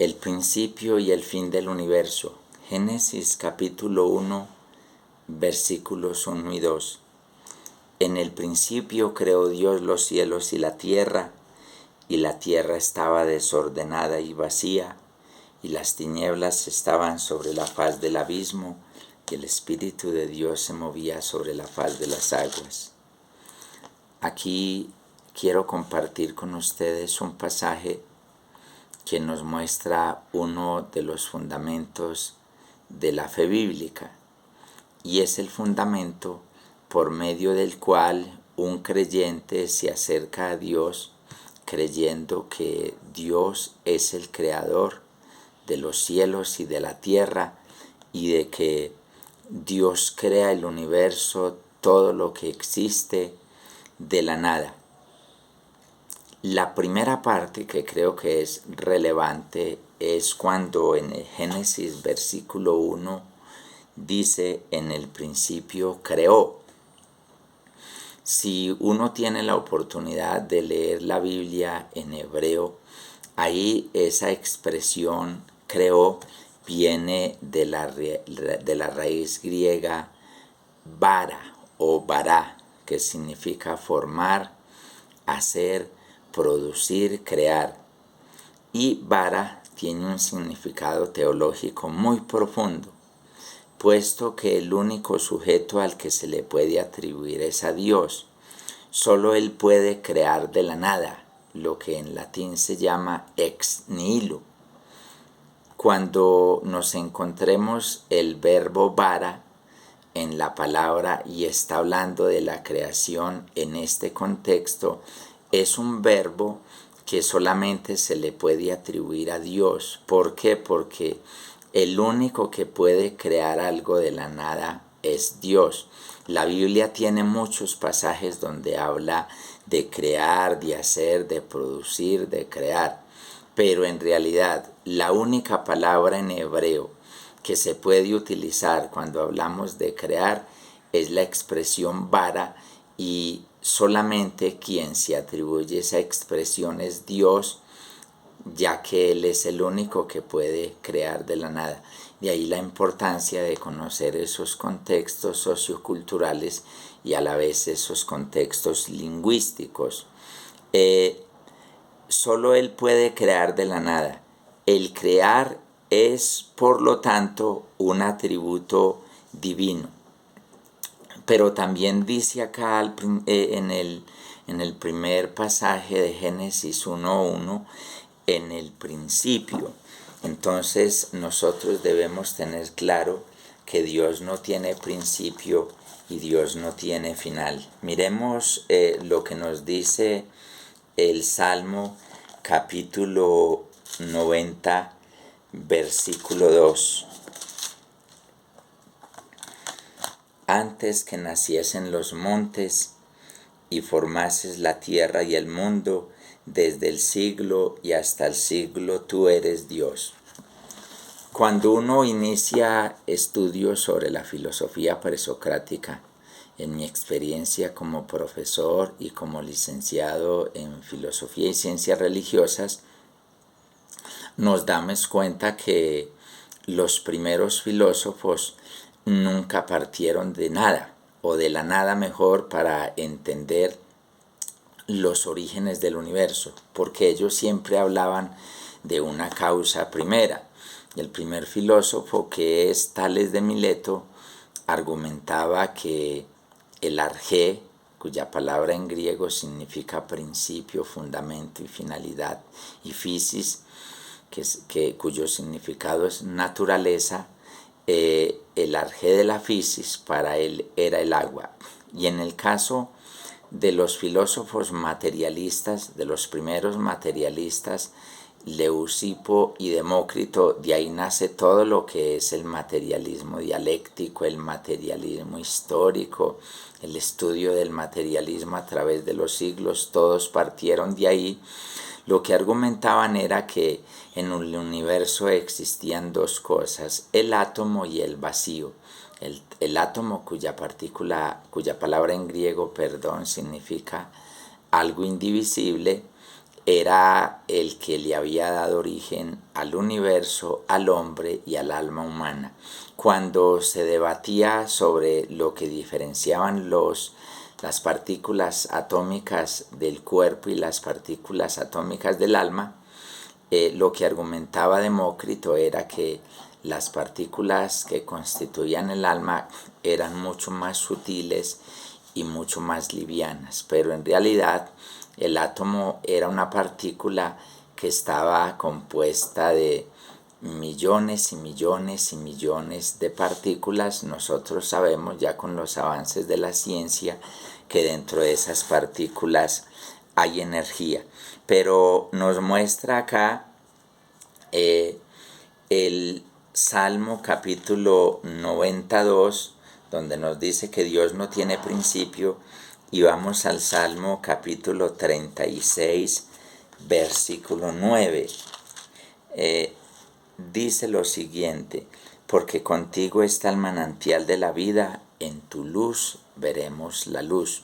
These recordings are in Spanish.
El principio y el fin del universo. Génesis capítulo 1, versículos 1 y 2. En el principio creó Dios los cielos y la tierra estaba desordenada y vacía, y las tinieblas estaban sobre la faz del abismo, y el Espíritu de Dios se movía sobre la faz de las aguas. Aquí quiero compartir con ustedes un pasaje que nos muestra uno de los fundamentos de la fe bíblica, y es el fundamento por medio del cual un creyente se acerca a Dios creyendo que Dios es el creador de los cielos y de la tierra, y de que Dios crea el universo, todo lo que existe, de la nada. La primera parte que creo que es relevante es cuando en el Génesis versículo 1 dice: en el principio creó. Si uno tiene la oportunidad de leer la Biblia en hebreo, ahí esa expresión creó viene de la raíz griega bara o bará, que significa formar, hacer, producir, crear. Y bara tiene un significado teológico muy profundo, puesto que el único sujeto al que se le puede atribuir es a Dios. Solo Él puede crear de la nada, lo que en latín se llama ex nihilo. Cuando nos encontremos el verbo bara en la palabra y está hablando de la creación en este contexto, es un verbo que solamente se le puede atribuir a Dios. ¿Por qué? Porque el único que puede crear algo de la nada es Dios. La Biblia tiene muchos pasajes donde habla de crear, de hacer, de producir, de crear. Pero en realidad la única palabra en hebreo que se puede utilizar cuando hablamos de crear es la expresión bara, y solamente quien se atribuye esa expresión es Dios, ya que Él es el único que puede crear de la nada. De ahí la importancia de conocer esos contextos socioculturales y a la vez esos contextos lingüísticos. Solo Él puede crear de la nada. El crear es, por lo tanto, un atributo divino. Pero también dice acá en el primer pasaje de Génesis 1:1, en el principio. Entonces nosotros debemos tener claro que Dios no tiene principio y Dios no tiene final. Miremos lo que nos dice el Salmo capítulo 90, versículo 2. Antes que naciesen los montes y formases la tierra y el mundo, desde el siglo y hasta el siglo tú eres Dios. Cuando uno inicia estudios sobre la filosofía presocrática, en mi experiencia como profesor y como licenciado en filosofía y ciencias religiosas, nos damos cuenta que los primeros filósofos nunca partieron de nada, o de la nada mejor, para entender los orígenes del universo, porque ellos siempre hablaban de una causa primera. El primer filósofo, que es Tales de Mileto, argumentaba que el arjé, cuya palabra en griego significa principio, fundamento y finalidad, y physis, cuyo significado es naturaleza, el arjé de la physis para él era el agua. Y en el caso de los filósofos materialistas, de los primeros materialistas, Leucipo y Demócrito, de ahí nace todo lo que es el materialismo dialéctico, el materialismo histórico, el estudio del materialismo a través de los siglos. Todos partieron de ahí. Lo que argumentaban era que en el universo existían dos cosas: el átomo y el vacío. El átomo, cuya palabra en griego, significa algo indivisible, era el que le había dado origen al universo, al hombre y al alma humana. Cuando se debatía sobre lo que diferenciaban las partículas atómicas del cuerpo y las partículas atómicas del alma, lo que argumentaba Demócrito era que las partículas que constituían el alma eran mucho más sutiles y mucho más livianas, pero en realidad el átomo era una partícula que estaba compuesta de millones y millones y millones de partículas. Nosotros sabemos ya con los avances de la ciencia que dentro de esas partículas hay energía, pero nos muestra acá el Salmo capítulo 92, donde nos dice que Dios no tiene principio, y vamos al Salmo capítulo 36, versículo 9. Dice lo siguiente: porque contigo está el manantial de la vida, en tu luz veremos la luz.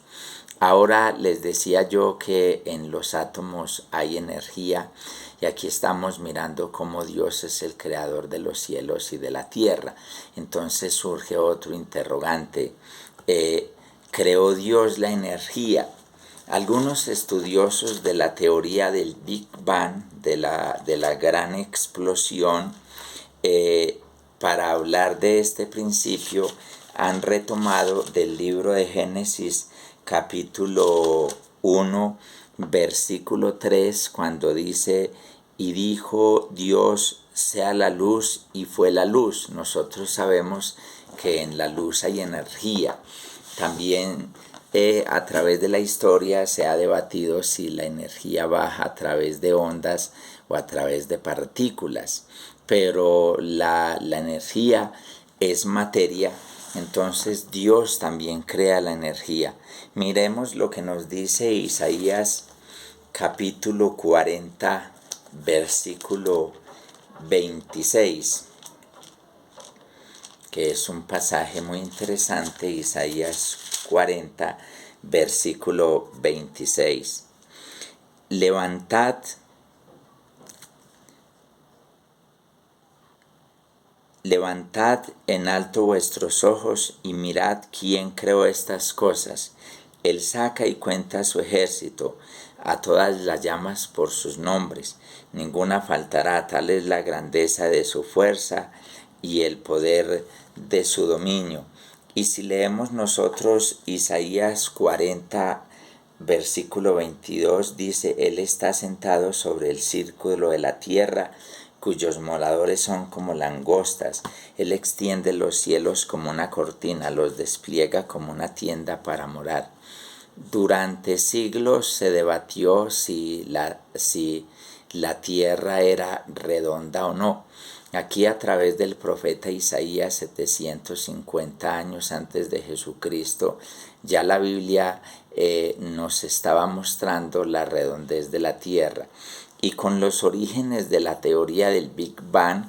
Ahora les decía yo que en los átomos hay energía, y aquí estamos mirando cómo Dios es el creador de los cielos y de la tierra. Entonces surge otro interrogante. ¿Creó Dios la energía? Algunos estudiosos de la teoría del Big Bang, de la gran explosión, para hablar de este principio, han retomado del libro de Génesis capítulo 1, versículo 3, cuando dice: y dijo Dios, sea la luz, y fue la luz. Nosotros sabemos que en la luz hay energía. También a través de la historia se ha debatido si la energía baja a través de ondas o a través de partículas, pero la energía es materia. Entonces Dios también crea la energía. Miremos lo que nos dice Isaías capítulo 40, versículo 26, que es un pasaje muy interesante. Isaías 40, versículo 26. Levantad en alto vuestros ojos y mirad quién creó estas cosas. Él saca y cuenta su ejército, a todas las llamas por sus nombres. Ninguna faltará, tal es la grandeza de su fuerza y el poder de su dominio. Y si leemos nosotros Isaías 40, versículo 22, dice: Él está sentado sobre el círculo de la tierra, cuyos moradores son como langostas. Él extiende los cielos como una cortina, los despliega como una tienda para morar. Durante siglos se debatió si la tierra era redonda o no. Aquí, a través del profeta Isaías, 750 años antes de Jesucristo, ya la Biblia nos estaba mostrando la redondez de la tierra. Y con los orígenes de la teoría del Big Bang,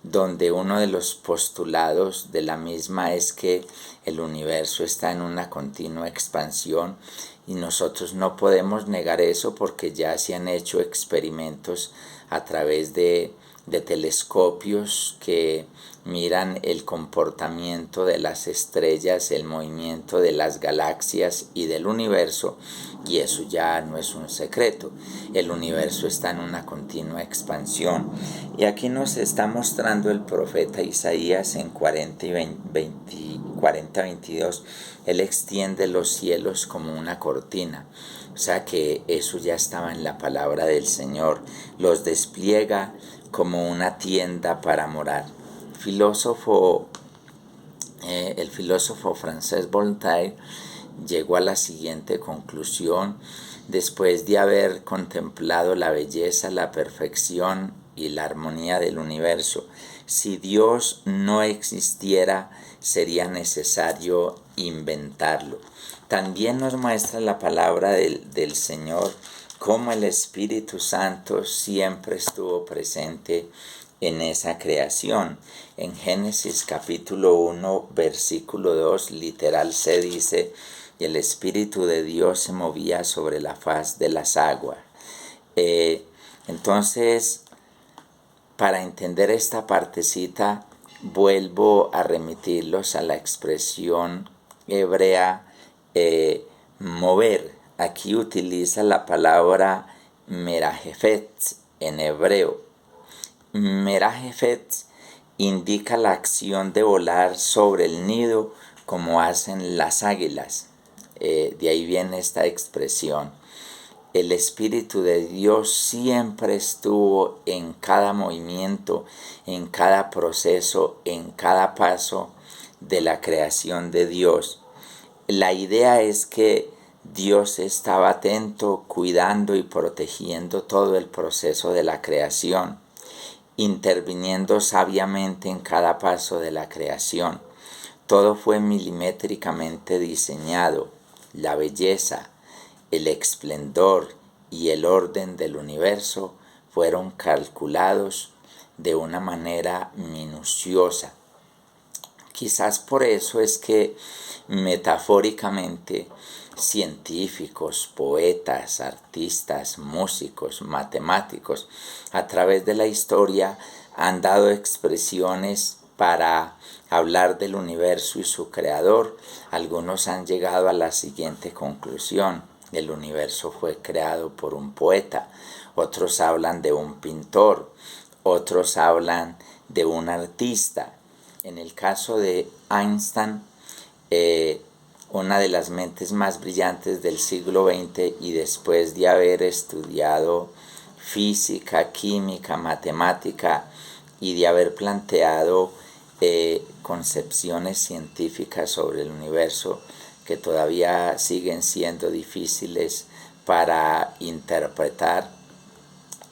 donde uno de los postulados de la misma es que el universo está en una continua expansión, y nosotros no podemos negar eso porque ya se han hecho experimentos a través de telescopios que miran el comportamiento de las estrellas, el movimiento de las galaxias y del universo, y eso ya no es un secreto. El universo está en una continua expansión, y aquí nos está mostrando el profeta Isaías en 40:22. Él extiende los cielos como una cortina. O sea que eso ya estaba en la palabra del Señor. Los despliega como una tienda para morar. El filósofo francés Voltaire llegó a la siguiente conclusión después de haber contemplado la belleza, la perfección y la armonía del universo: si Dios no existiera, sería necesario inventarlo. También nos muestra la palabra del Señor cómo el Espíritu Santo siempre estuvo presente en esa creación. En Génesis capítulo 1, versículo 2, literal se dice: y el Espíritu de Dios se movía sobre la faz de las aguas. Entonces, para entender esta partecita, vuelvo a remitirlos a la expresión hebrea mover. Aquí utiliza la palabra merajefet en hebreo. Merajefet indica la acción de volar sobre el nido como hacen las águilas. De ahí viene esta expresión. El Espíritu de Dios siempre estuvo en cada movimiento, en cada proceso, en cada paso de la creación de Dios. La idea es que Dios estaba atento, cuidando y protegiendo todo el proceso de la creación, interviniendo sabiamente en cada paso de la creación. Todo fue milimétricamente diseñado. La belleza, el esplendor y el orden del universo fueron calculados de una manera minuciosa. Quizás por eso es que metafóricamente científicos, poetas, artistas, músicos, matemáticos, a través de la historia han dado expresiones para hablar del universo y su creador. Algunos han llegado a la siguiente conclusión: el universo fue creado por un poeta. Otros hablan de un pintor, otros hablan de un artista. En el caso de Einstein, una de las mentes más brillantes del siglo XX, y después de haber estudiado física, química, matemática y de haber planteado concepciones científicas sobre el universo que todavía siguen siendo difíciles para interpretar,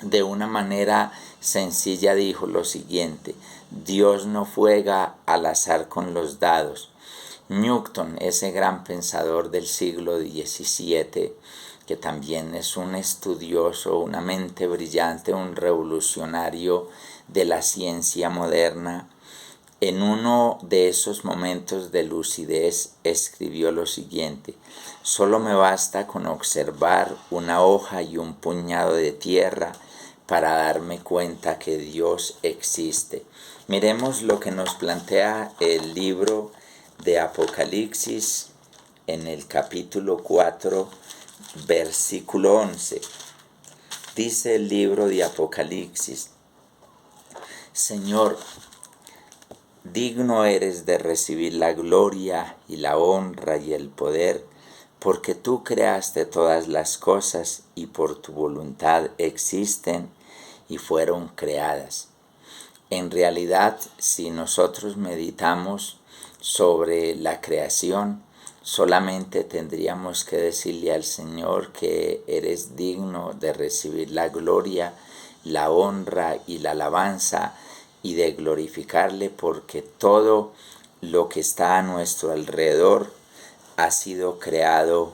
de una manera sencilla dijo lo siguiente: Dios no juega al azar con los dados. Newton, ese gran pensador del siglo XVII, que también es un estudioso, una mente brillante, un revolucionario de la ciencia moderna, en uno de esos momentos de lucidez escribió lo siguiente: solo me basta con observar una hoja y un puñado de tierra para darme cuenta que Dios existe. Miremos lo que nos plantea el libro de Apocalipsis en el capítulo 4, versículo 11. Dice el libro de Apocalipsis: Señor, digno eres de recibir la gloria y la honra y el poder, porque tú creaste todas las cosas y por tu voluntad existen y fueron creadas. En realidad, si nosotros meditamos sobre la creación, solamente tendríamos que decirle al Señor que eres digno de recibir la gloria, la honra y la alabanza, y de glorificarle, porque todo lo que está a nuestro alrededor ha sido creado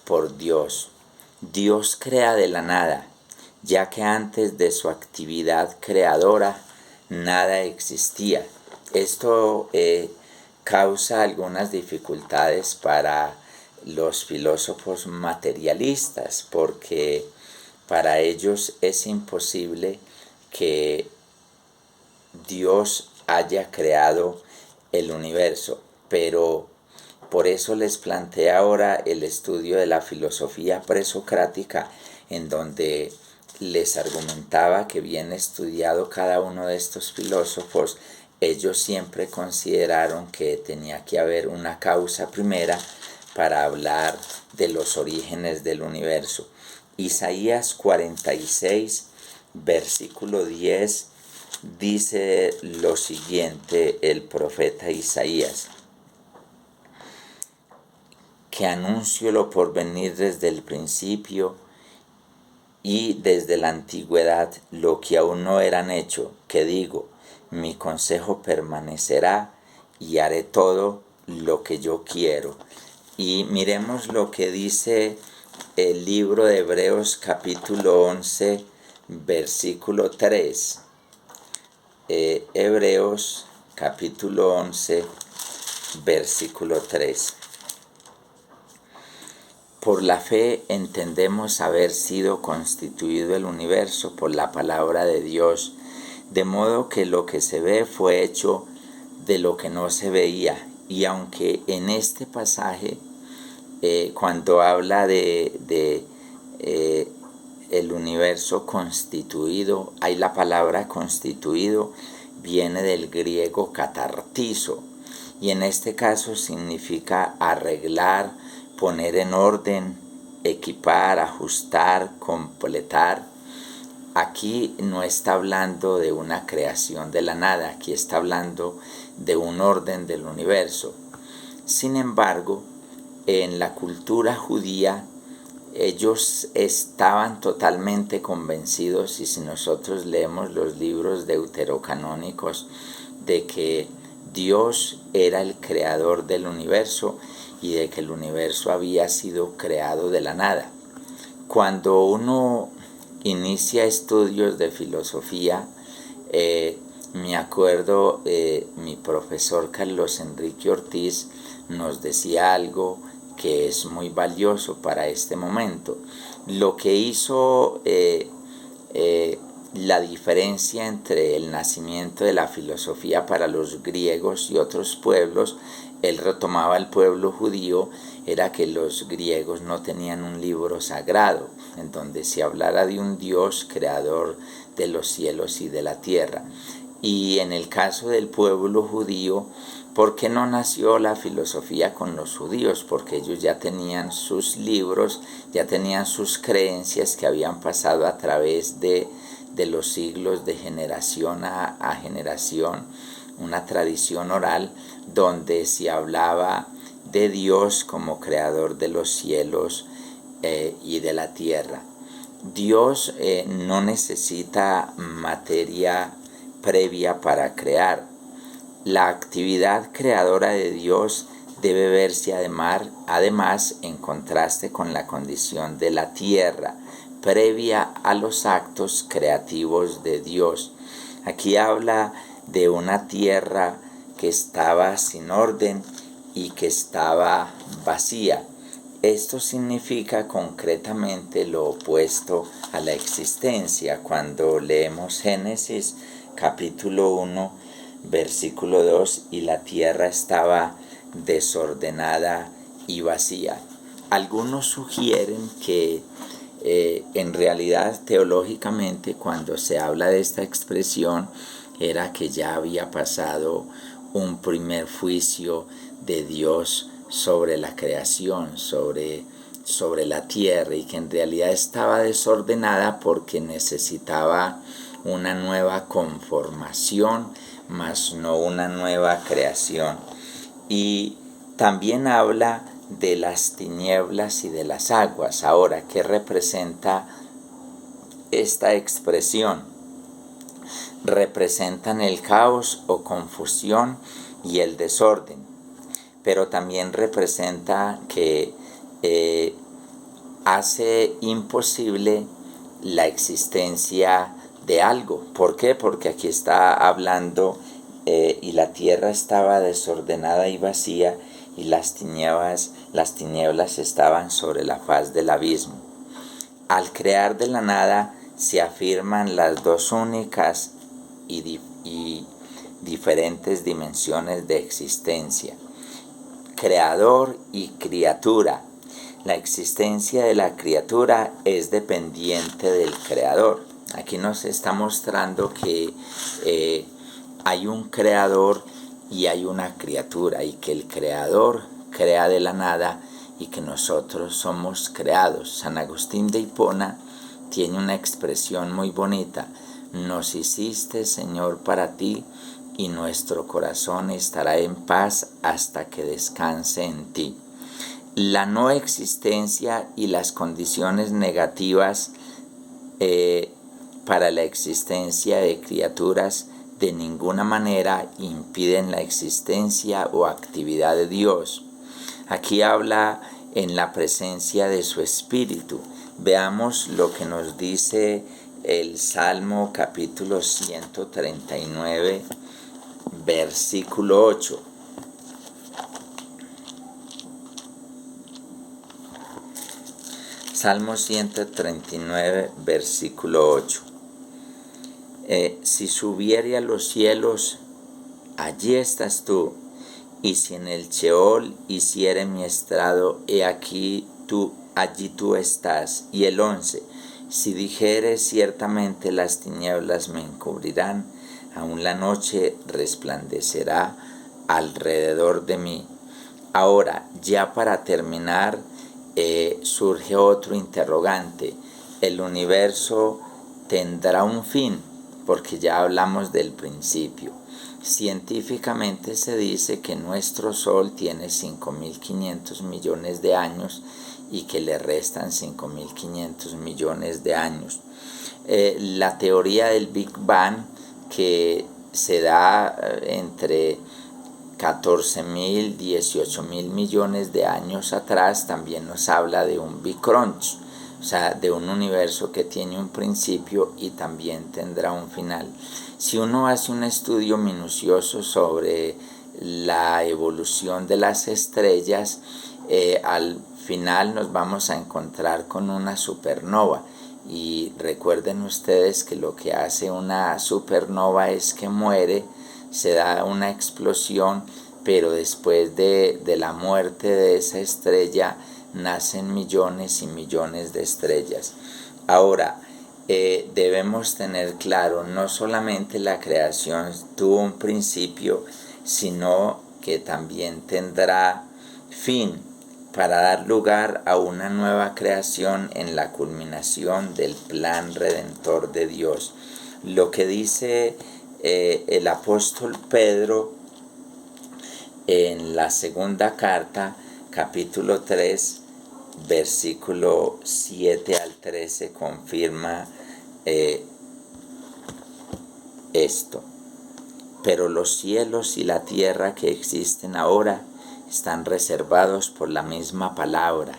por Dios. Dios crea de la nada, ya que antes de su actividad creadora nada existía. Esto causa algunas dificultades para los filósofos materialistas, porque para ellos es imposible que Dios haya creado el universo, pero por eso les planteé ahora el estudio de la filosofía presocrática, en donde les argumentaba que, bien estudiado cada uno de estos filósofos, ellos siempre consideraron que tenía que haber una causa primera para hablar de los orígenes del universo. Isaías 46, versículo 10, dice lo siguiente el profeta Isaías: que anuncio lo por venir desde el principio y desde la antigüedad lo que aún no eran hecho, que digo, mi consejo permanecerá y haré todo lo que yo quiero. Y miremos lo que dice el libro de Hebreos capítulo 11, versículo 3. Hebreos capítulo 11, versículo 3. Por la fe entendemos haber sido constituido el universo por la palabra de Dios, de modo que lo que se ve fue hecho de lo que no se veía. Y aunque en este pasaje, cuando habla de el universo constituido, hay la palabra constituido, viene del griego catartizo, y en este caso significa arreglar, poner en orden, equipar, ajustar, completar. Aquí no está hablando de una creación de la nada, aquí está hablando de un orden del universo. Sin embargo, en la cultura judía, ellos estaban totalmente convencidos, y si nosotros leemos los libros deuterocanónicos, de que Dios era el creador del universo y de que el universo había sido creado de la nada. Cuando uno inicia estudios de filosofía, me acuerdo, mi profesor Carlos Enrique Ortiz nos decía algo que es muy valioso para este momento. Lo que hizo la diferencia entre el nacimiento de la filosofía para los griegos y otros pueblos, él retomaba el pueblo judío, era que los griegos no tenían un libro sagrado en donde se hablara de un Dios creador de los cielos y de la tierra. Y en el caso del pueblo judío, ¿por qué no nació la filosofía con los judíos? Porque ellos ya tenían sus libros, ya tenían sus creencias que habían pasado a través de los siglos, de generación a generación, una tradición oral donde se hablaba de Dios como creador de los cielos y de la tierra. Dios no necesita materia previa para crear. La actividad creadora de Dios debe verse además en contraste con la condición de la tierra, previa a los actos creativos de Dios. Aquí habla de una tierra que estaba sin orden y que estaba vacía. Esto significa concretamente lo opuesto a la existencia. Cuando leemos Génesis capítulo 1, versículo 2, y la tierra estaba desordenada y vacía. Algunos sugieren que en realidad teológicamente, cuando se habla de esta expresión, era que ya había pasado un primer juicio de Dios sobre la creación, sobre la tierra, y que en realidad estaba desordenada porque necesitaba una nueva conformación, mas no una nueva creación. Y también habla de las tinieblas y de las aguas. Ahora, ¿qué representa esta expresión? Representan el caos o confusión y el desorden, pero también representa que hace imposible la existencia de algo. ¿Por qué? Porque aquí está hablando y la tierra estaba desordenada y vacía, y las tinieblas estaban sobre la faz del abismo. Al crear de la nada se afirman las dos únicas y diferentes dimensiones de existencia: creador y criatura. La existencia de la criatura es dependiente del creador. Aquí nos está mostrando que hay un creador y hay una criatura, y que el creador crea de la nada y que nosotros somos creados. San Agustín de Hipona tiene una expresión muy bonita: nos hiciste, Señor, para ti, y nuestro corazón estará en paz hasta que descanse en ti. La no existencia y las condiciones negativas para la existencia de criaturas de ninguna manera impiden la existencia o actividad de Dios. Aquí habla en la presencia de su Espíritu. Veamos lo que nos dice el Salmo capítulo 139, versículo 8. Salmo 139, versículo 8. Si subiere a los cielos, allí estás tú, y si en el Sheol hiciere mi estrado, he aquí allí tú estás. Y el 11. Si dijere ciertamente las tinieblas me encubrirán, aún la noche resplandecerá alrededor de mí. Ahora, ya para terminar, surge otro interrogante. ¿El universo tendrá un fin? Porque ya hablamos del principio. Científicamente se dice que nuestro Sol tiene 5.500 millones de años y que le restan 5.500 millones de años. La teoría del Big Bang, que se da entre 14.000, 18.000 millones de años atrás, también nos habla de un Big Crunch, o sea, de un universo que tiene un principio y también tendrá un final. Si uno hace un estudio minucioso sobre la evolución de las estrellas, al final nos vamos a encontrar con una supernova. Y recuerden ustedes que lo que hace una supernova es que muere, se da una explosión, pero después de la muerte de esa estrella nacen millones y millones de estrellas. Ahora, debemos tener claro, no solamente la creación tuvo un principio, sino que también tendrá fin, para dar lugar a una nueva creación en la culminación del plan redentor de Dios. Lo que dice el apóstol Pedro en la segunda carta, capítulo 3, versículo 7 al 13, confirma esto. Pero los cielos y la tierra que existen ahora están reservados por la misma palabra,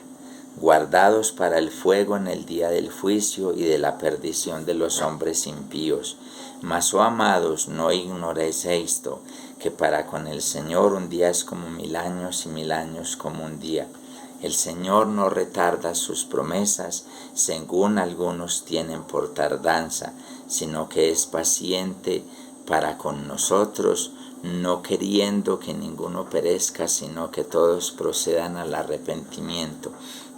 guardados para el fuego en el día del juicio y de la perdición de los hombres impíos. Mas, oh amados, no ignoréis esto, que para con el Señor un día es como 1000 años y 1000 años como un día. El Señor no retarda sus promesas, según algunos tienen por tardanza, sino que es paciente para con nosotros, no queriendo que ninguno perezca, sino que todos procedan al arrepentimiento.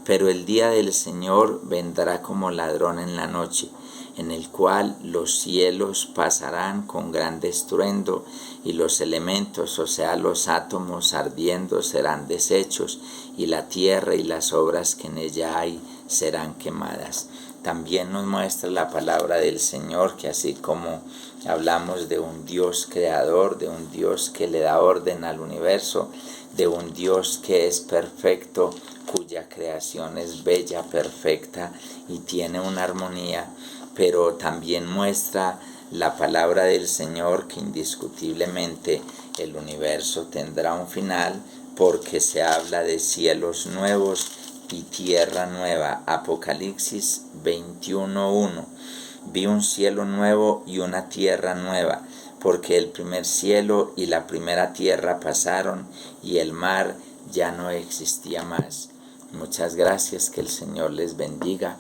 Pero el día del Señor vendrá como ladrón en la noche, en el cual los cielos pasarán con gran estruendo, y los elementos, o sea, los átomos ardiendo, serán deshechos, y la tierra y las obras que en ella hay serán quemadas. También nos muestra la palabra del Señor que así como hablamos de un Dios creador, de un Dios que le da orden al universo, de un Dios que es perfecto, cuya creación es bella, perfecta y tiene una armonía, pero también muestra la palabra del Señor que indiscutiblemente el universo tendrá un final, porque se habla de cielos nuevos y tierra nueva. Apocalipsis 21:1. Vi un cielo nuevo y una tierra nueva, porque el primer cielo y la primera tierra pasaron y el mar ya no existía más. Muchas gracias, que el Señor les bendiga,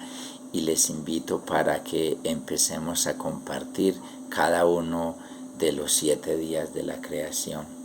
y les invito para que empecemos a compartir cada uno de los 7 días de la creación.